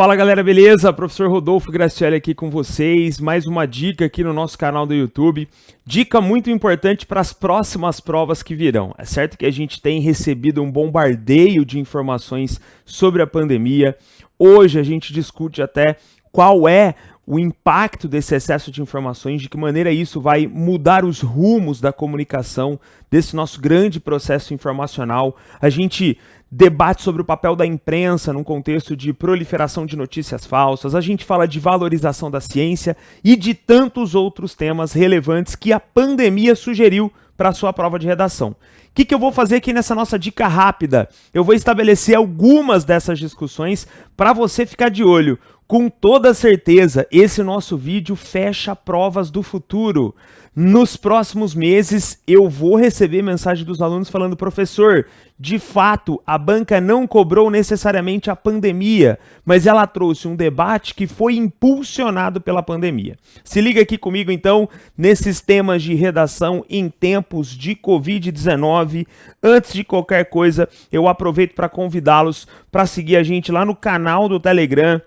Fala galera, beleza? Professor Rodolfo Gracioli aqui com vocês, mais uma dica aqui no nosso canal do YouTube. Dica muito importante para as próximas provas que virão. É certo que a gente tem recebido um bombardeio de informações sobre a pandemia. Hoje a gente discute até qual é o impacto desse excesso de informações, de que maneira isso vai mudar os rumos da comunicação desse nosso grande processo informacional. A gente debate sobre o papel da imprensa num contexto de proliferação de notícias falsas, a gente fala de valorização da ciência e de tantos outros temas relevantes que a pandemia sugeriu para a sua prova de redação. O que eu vou fazer aqui nessa nossa dica rápida? Eu vou estabelecer algumas dessas discussões para você ficar de olho. Com toda certeza, esse nosso vídeo fecha provas do futuro. Nos próximos meses, eu vou receber mensagem dos alunos falando: professor, de fato, a banca não cobrou necessariamente a pandemia, mas ela trouxe um debate que foi impulsionado pela pandemia. Se liga aqui comigo, então, nesses temas de redação em tempos de Covid-19. Antes de qualquer coisa, eu aproveito para convidá-los para seguir a gente lá no canal do Telegram.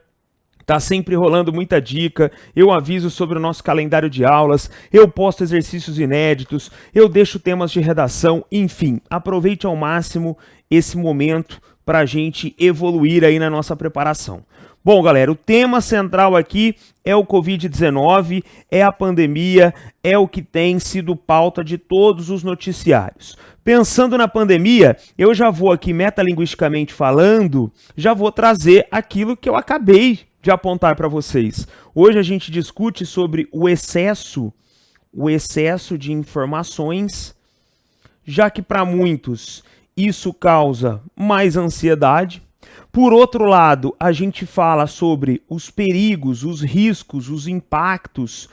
Tá sempre rolando muita dica, eu aviso sobre o nosso calendário de aulas, eu posto exercícios inéditos, eu deixo temas de redação, enfim, aproveite ao máximo esse momento para a gente evoluir aí na nossa preparação. Bom, galera, o tema central aqui é o Covid-19, é a pandemia, é o que tem sido pauta de todos os noticiários. Pensando na pandemia, eu já vou aqui, metalinguisticamente falando, já vou trazer aquilo que eu acabei de apontar para vocês. Hoje a gente discute sobre o excesso de informações, já que para muitos isso causa mais ansiedade. Por outro lado, a gente fala sobre os perigos, os riscos, os impactos,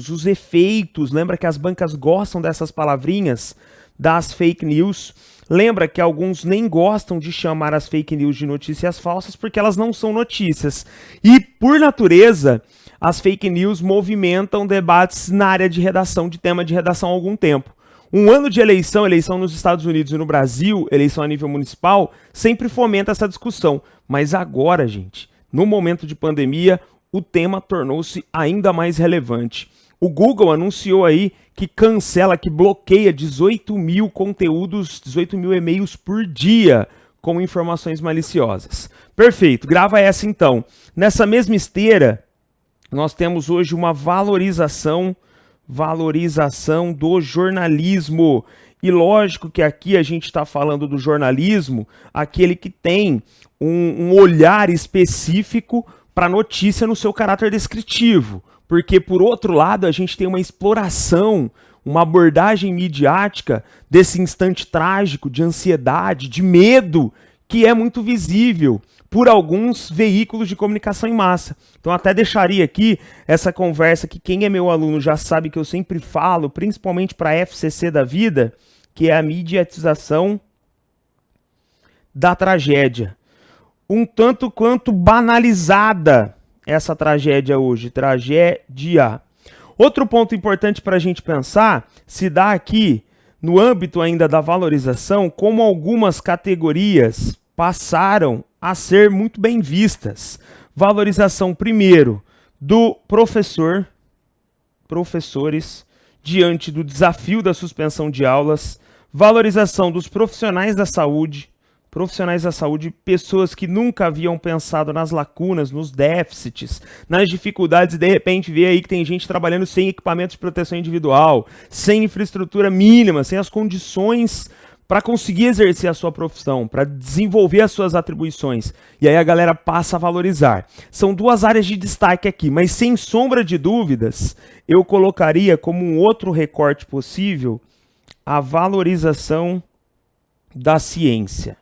os efeitos. Lembra que as bancas gostam dessas palavrinhas das fake news. Lembra que alguns nem gostam de chamar as fake news de notícias falsas porque elas não são notícias. E, por natureza, as fake news movimentam debates na área de redação, de tema de redação há algum tempo. Um ano de eleição nos Estados Unidos e no Brasil, eleição a nível municipal, sempre fomenta essa discussão. Mas agora, gente, no momento de pandemia, o tema tornou-se ainda mais relevante. O Google anunciou aí que cancela, que bloqueia 18 mil conteúdos, 18 mil e-mails por dia com informações maliciosas. Perfeito, grava essa então. Nessa mesma esteira, nós temos hoje uma valorização do jornalismo. E lógico que aqui a gente está falando do jornalismo, aquele que tem um olhar específico para a notícia no seu caráter descritivo. Porque, por outro lado, a gente tem uma exploração, uma abordagem midiática desse instante trágico, de ansiedade, de medo, que é muito visível por alguns veículos de comunicação em massa. Então, até deixaria aqui essa conversa que quem é meu aluno já sabe que eu sempre falo, principalmente para a FCC da vida, que é a mediatização da tragédia. Um tanto quanto banalizada essa tragédia hoje, tragédia. Outro ponto importante para a gente pensar se dá aqui no âmbito ainda da valorização, como algumas categorias passaram a ser muito bem vistas. Valorização, primeiro, do professores, diante do desafio da suspensão de aulas. Valorização dos profissionais da saúde, pessoas que nunca haviam pensado nas lacunas, nos déficits, nas dificuldades, e de repente vê aí que tem gente trabalhando sem equipamento de proteção individual, sem infraestrutura mínima, sem as condições para conseguir exercer a sua profissão, para desenvolver as suas atribuições. E aí a galera passa a valorizar. São duas áreas de destaque aqui, mas sem sombra de dúvidas, eu colocaria como um outro recorte possível a valorização da ciência.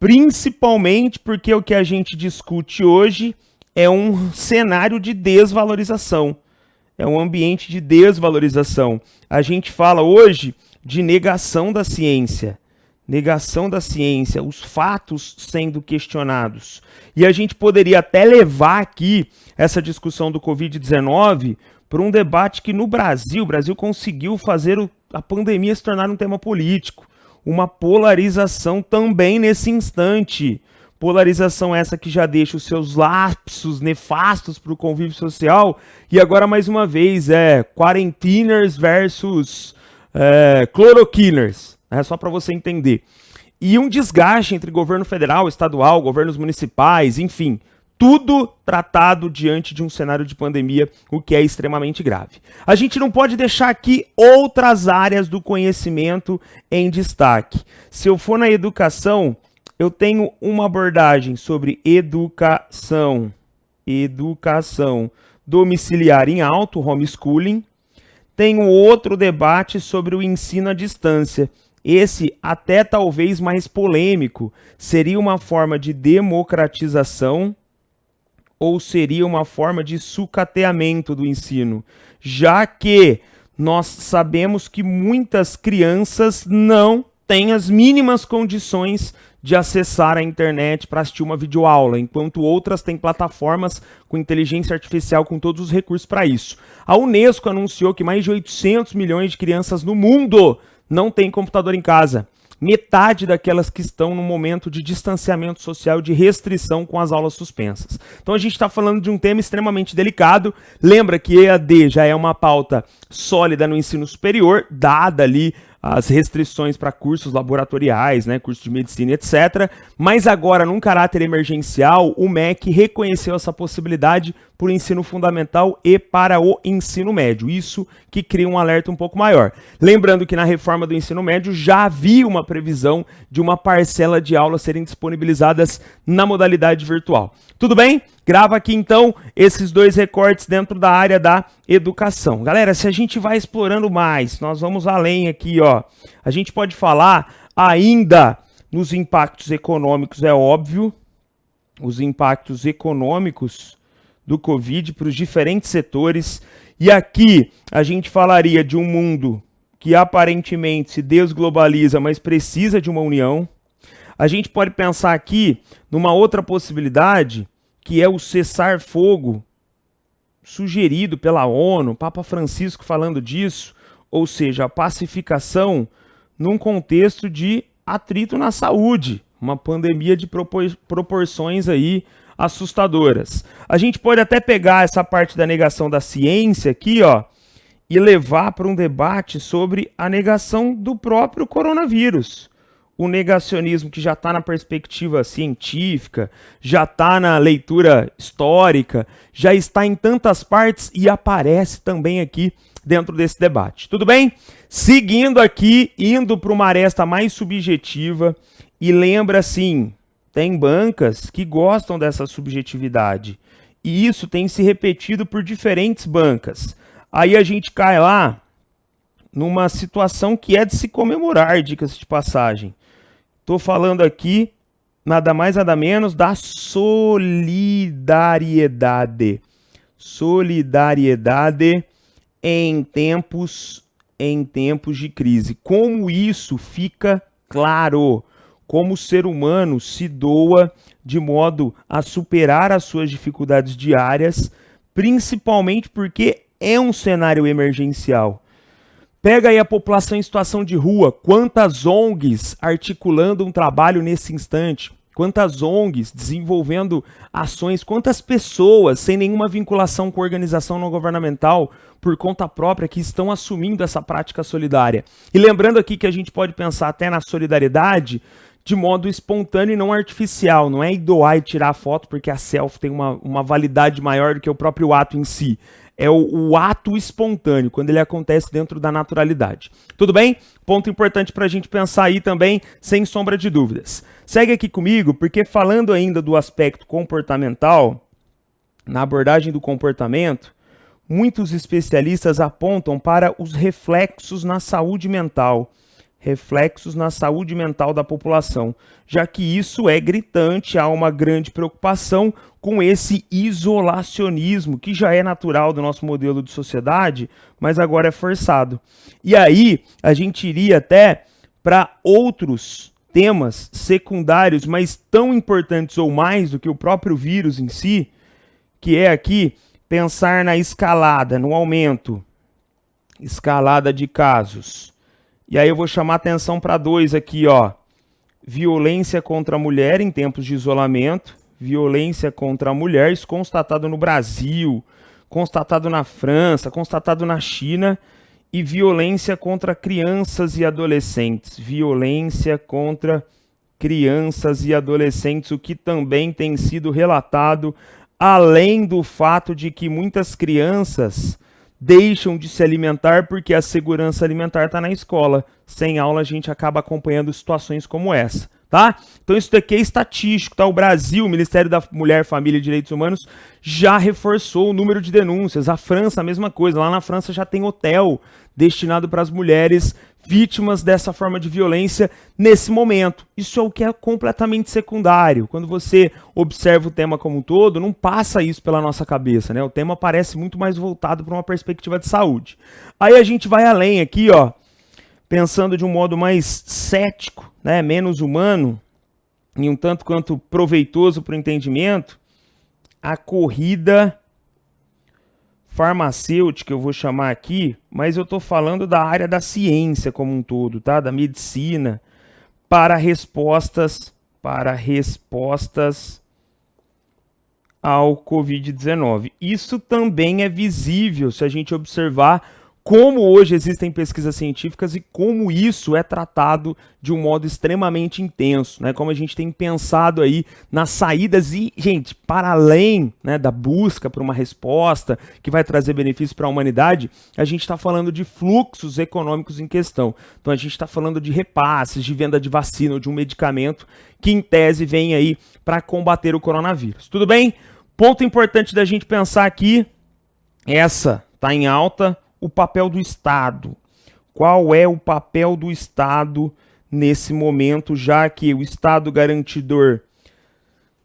Principalmente porque o que a gente discute hoje é um cenário de desvalorização, é um ambiente de desvalorização. A gente fala hoje de negação da ciência, os fatos sendo questionados. E a gente poderia até levar aqui essa discussão do Covid-19 para um debate que no Brasil, o Brasil conseguiu fazer a pandemia se tornar um tema político. Uma polarização também nesse instante. Polarização essa que já deixa os seus lapsos nefastos para o convívio social. E agora, mais uma vez, quarenteners versus cloroquiners. Só para você entender. E um desgaste entre governo federal, estadual, governos municipais, enfim. Tudo tratado diante de um cenário de pandemia, o que é extremamente grave. A gente não pode deixar aqui outras áreas do conhecimento em destaque. Se eu for na educação, eu tenho uma abordagem sobre educação domiciliar em alto, homeschooling. Tenho outro debate sobre o ensino à distância. Esse até talvez mais polêmico. Seria uma forma de democratização ou seria uma forma de sucateamento do ensino? Já que nós sabemos que muitas crianças não têm as mínimas condições de acessar a internet para assistir uma videoaula, enquanto outras têm plataformas com inteligência artificial com todos os recursos para isso. A Unesco anunciou que mais de 800 milhões de crianças no mundo não têm computador em casa. Metade daquelas que estão no momento de distanciamento social, de restrição com as aulas suspensas. Então a gente está falando de um tema extremamente delicado. Lembra que EAD já é uma pauta sólida no ensino superior, dada ali as restrições para cursos laboratoriais, né, cursos de medicina, etc. Mas agora, num caráter emergencial, o MEC reconheceu essa possibilidade para o ensino fundamental e para o ensino médio. Isso que cria um alerta um pouco maior. Lembrando que na reforma do ensino médio já havia uma previsão de uma parcela de aulas serem disponibilizadas na modalidade virtual. Tudo bem? Grava aqui então esses dois recortes dentro da área da educação. Galera, se a gente vai explorando mais, nós vamos além aqui, ó. A gente pode falar ainda nos impactos econômicos, é óbvio, os impactos econômicos do Covid para os diferentes setores. E aqui a gente falaria de um mundo que aparentemente se desglobaliza, mas precisa de uma união. A gente pode pensar aqui numa outra possibilidade, que é o cessar-fogo sugerido pela ONU, Papa Francisco falando disso, ou seja, a pacificação num contexto de atrito na saúde, uma pandemia de proporções aí assustadoras. A gente pode até pegar essa parte da negação da ciência aqui, ó, e levar para um debate sobre a negação do próprio coronavírus. O negacionismo que já está na perspectiva científica, já está na leitura histórica, já está em tantas partes e aparece também aqui dentro desse debate. Tudo bem? Seguindo aqui, indo para uma aresta mais subjetiva, e lembra assim, tem bancas que gostam dessa subjetividade, e isso tem se repetido por diferentes bancas. Aí a gente cai lá numa situação que é de se comemorar, diga-se de passagem. Estou falando aqui, nada mais nada menos, da solidariedade. Solidariedade em tempos de crise. Como isso fica claro? Como o ser humano se doa de modo a superar as suas dificuldades diárias, principalmente porque é um cenário emergencial. Pega aí a população em situação de rua, quantas ONGs articulando um trabalho nesse instante, quantas ONGs desenvolvendo ações, quantas pessoas sem nenhuma vinculação com organização não governamental por conta própria que estão assumindo essa prática solidária. E lembrando aqui que a gente pode pensar até na solidariedade de modo espontâneo e não artificial, não é ir doar e tirar a foto porque a selfie tem uma validade maior do que o próprio ato em si. É o ato espontâneo, quando ele acontece dentro da naturalidade. Tudo bem? Ponto importante para a gente pensar aí também, sem sombra de dúvidas. Segue aqui comigo, porque falando ainda do aspecto comportamental, na abordagem do comportamento, muitos especialistas apontam para os reflexos na saúde mental. Reflexos na saúde mental da população, já que isso é gritante, há uma grande preocupação com esse isolacionismo, que já é natural do nosso modelo de sociedade, mas agora é forçado. E aí, a gente iria até para outros temas secundários, mas tão importantes ou mais do que o próprio vírus em si, que é aqui pensar na escalada, no aumento, escalada de casos. E aí eu vou chamar atenção para dois aqui, ó. violência contra a mulher em tempos de isolamento, violência contra a mulher, isso constatado no Brasil, constatado na França, constatado na China, e violência contra crianças e adolescentes, violência contra crianças e adolescentes, o que também tem sido relatado, além do fato de que muitas crianças deixam de se alimentar porque a segurança alimentar está na escola. Sem aula a gente acaba acompanhando situações como essa, tá? Então isso daqui é estatístico, tá? O Brasil, o Ministério da Mulher, Família e Direitos Humanos já reforçou o número de denúncias. A França, a mesma coisa. Lá na França já tem hotel destinado para as mulheres vítimas dessa forma de violência nesse momento. Isso é o que é completamente secundário. Quando você observa o tema como um todo, não passa isso pela nossa cabeça, né? O tema parece muito mais voltado para uma perspectiva de saúde. Aí a gente vai além aqui, ó, pensando de um modo mais cético, né, menos humano e um tanto quanto proveitoso para o entendimento, a corrida farmacêutica, eu vou chamar aqui, mas eu estou falando da área da ciência como um todo, tá? Da medicina, para respostas ao Covid-19. Isso também é visível se a gente observar como hoje existem pesquisas científicas e como isso é tratado de um modo extremamente intenso, né? Como a gente tem pensado aí nas saídas e, gente, para além, né, da busca por uma resposta que vai trazer benefícios para a humanidade, a gente está falando de fluxos econômicos em questão. Então a gente está falando de repasses, de venda de vacina ou de um medicamento que em tese vem aí para combater o coronavírus. Tudo bem? Ponto importante da gente pensar aqui, essa está em alta, o papel do Estado. Qual é o papel do Estado nesse momento, já que o Estado garantidor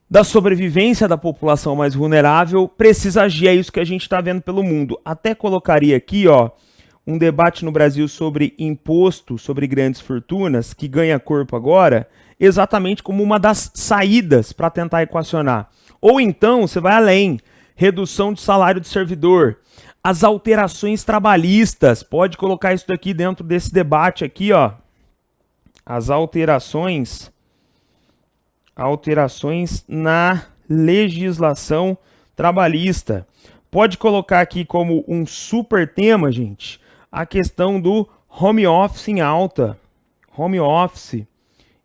da sobrevivência da população mais vulnerável precisa agir? É isso que a gente está vendo pelo mundo. Até colocaria aqui, ó, um debate no Brasil sobre imposto sobre grandes fortunas, que ganha corpo agora, exatamente como uma das saídas para tentar equacionar. Ou então, você vai além, redução de salário do servidor, as alterações trabalhistas, pode colocar isso daqui dentro desse debate aqui, ó. As alterações na legislação trabalhista. Pode colocar aqui como um super tema, gente, a questão do home office em alta. Home office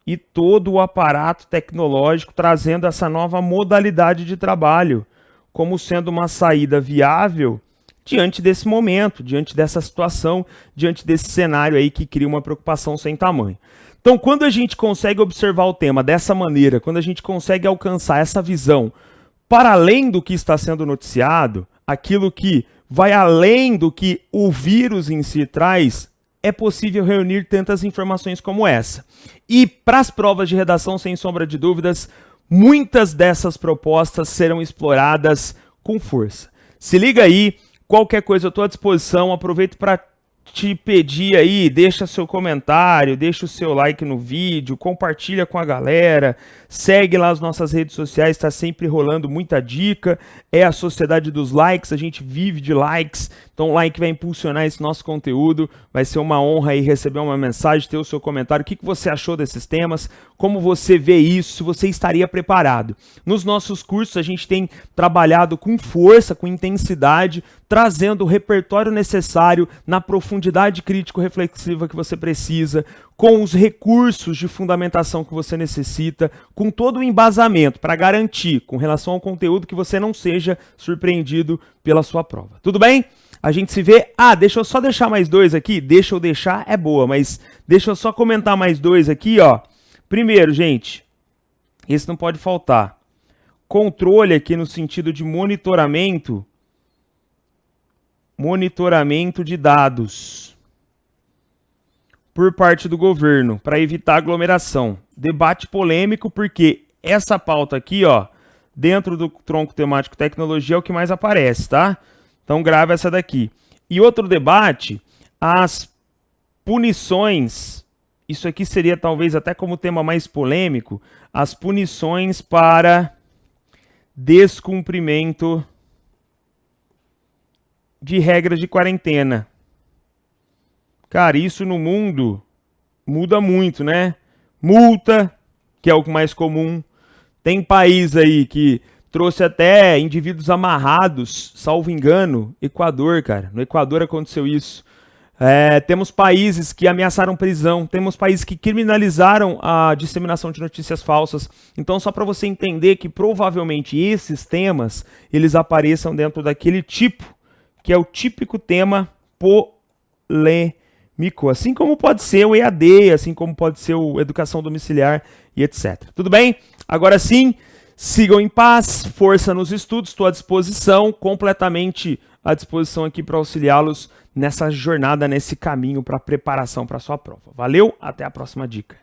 e todo o aparato tecnológico trazendo essa nova modalidade de trabalho como sendo uma saída viável diante desse momento, diante dessa situação, diante desse cenário aí que cria uma preocupação sem tamanho. Então, quando a gente consegue observar o tema dessa maneira, quando a gente consegue alcançar essa visão para além do que está sendo noticiado, aquilo que vai além do que o vírus em si traz, é possível reunir tantas informações como essa. E para as provas de redação, sem sombra de dúvidas, muitas dessas propostas serão exploradas com força. Se liga aí, qualquer coisa eu estou à disposição, aproveito para te pedir aí, deixa seu comentário, deixa o seu like no vídeo, compartilha com a galera, segue lá as nossas redes sociais, está sempre rolando muita dica, é a sociedade dos likes, a gente vive de likes, então o like vai impulsionar esse nosso conteúdo, vai ser uma honra aí receber uma mensagem, ter o seu comentário, o que você achou desses temas, como você vê isso, se você estaria preparado. Nos nossos cursos a gente tem trabalhado com força, com intensidade, trazendo o repertório necessário na profundidade crítico-reflexiva que você precisa, com os recursos de fundamentação que você necessita, com todo o embasamento para garantir, com relação ao conteúdo, que você não seja surpreendido pela sua prova. Tudo bem? A gente se vê. Ah, deixa eu só deixar mais dois aqui. Deixa eu deixar é boa, mas deixa eu só comentar mais dois aqui, ó. Primeiro, gente, esse não pode faltar. Controle aqui no sentido de monitoramento de dados por parte do governo, para evitar aglomeração. Debate polêmico, porque essa pauta aqui, ó, dentro do tronco temático tecnologia é o que mais aparece, tá? Então grava essa daqui. E outro debate, as punições, isso aqui seria talvez até como tema mais polêmico, as punições para descumprimento de regras de quarentena. Cara, isso no mundo muda muito, né? Multa, que é o mais comum. Tem país aí que trouxe até indivíduos amarrados, salvo engano, Equador, cara. No Equador aconteceu isso. Temos países que ameaçaram prisão, temos países que criminalizaram a disseminação de notícias falsas. Então, só para você entender que provavelmente esses temas, eles apareçam dentro daquele tipo, que é o típico tema polêmico. Assim como pode ser o EAD, assim como pode ser o educação domiciliar e etc. Tudo bem? Agora sim, sigam em paz, força nos estudos, estou à disposição, completamente à disposição aqui para auxiliá-los nessa jornada, nesse caminho para preparação para a sua prova. Valeu, até a próxima dica.